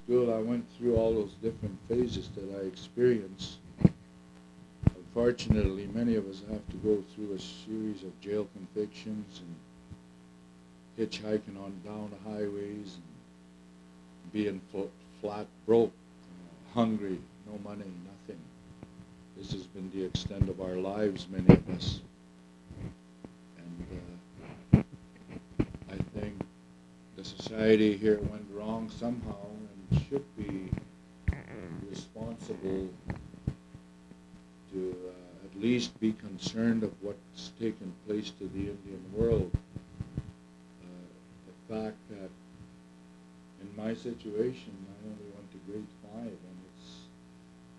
school, I went through all those different phases that I experienced. Unfortunately, many of us have to go through a series of jail convictions and hitchhiking on down the highways and being flat broke, hungry, no money, nothing. This has been the extent of our lives, many of us. And I think the society here went wrong somehow and should be responsible to at least be concerned of what's taken place to the Indian world. The fact that in my situation, I only went to grade 5, and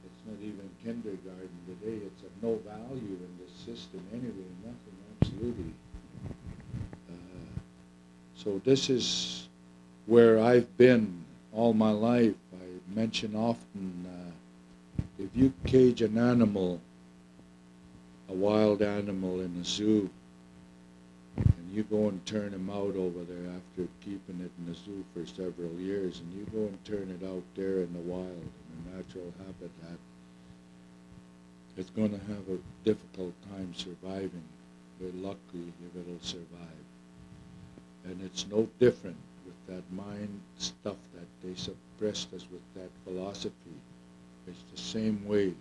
it's not even kindergarten today. It's of no value in this system anyway, nothing, absolutely. So this is where I've been all my life. I mention often, if you cage an animal, a wild animal in a zoo, and you go and turn him out over there after keeping it in the zoo for several years, and you go and turn it out there in the wild, in a natural habitat, it's going to have a difficult time surviving. We're lucky if it'll survive. And it's no different with that mind stuff that they suppressed us with, that philosophy. It's the same way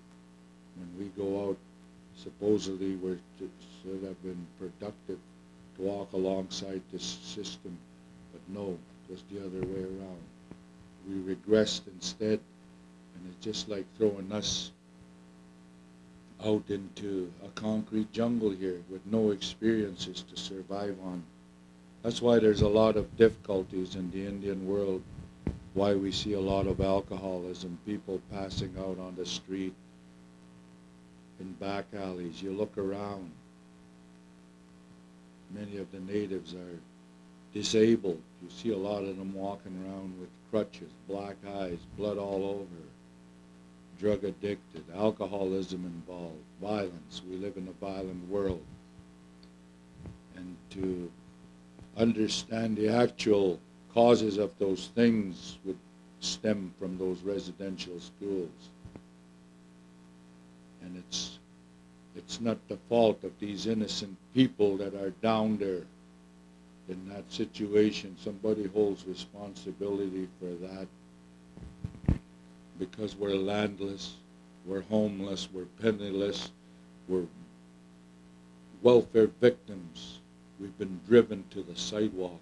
when we go out, supposedly we're should have been productive to walk alongside this system, but no, it was the other way around. We regressed instead, and it's just like throwing us out into a concrete jungle here with no experiences to survive on. That's why there's a lot of difficulties in the Indian world, why we see a lot of alcoholism, people passing out on the street, in back alleys. You look around, many of the natives are disabled. You see a lot of them walking around with crutches, black eyes, blood all over, drug addicted, alcoholism involved, violence. We live in a violent world. And to understand the actual causes of those things would stem from those residential schools. And it's not the fault of these innocent people that are down there in that situation. Somebody holds responsibility for that, because we're landless, we're homeless, we're penniless, we're welfare victims. We've been driven to the sidewalk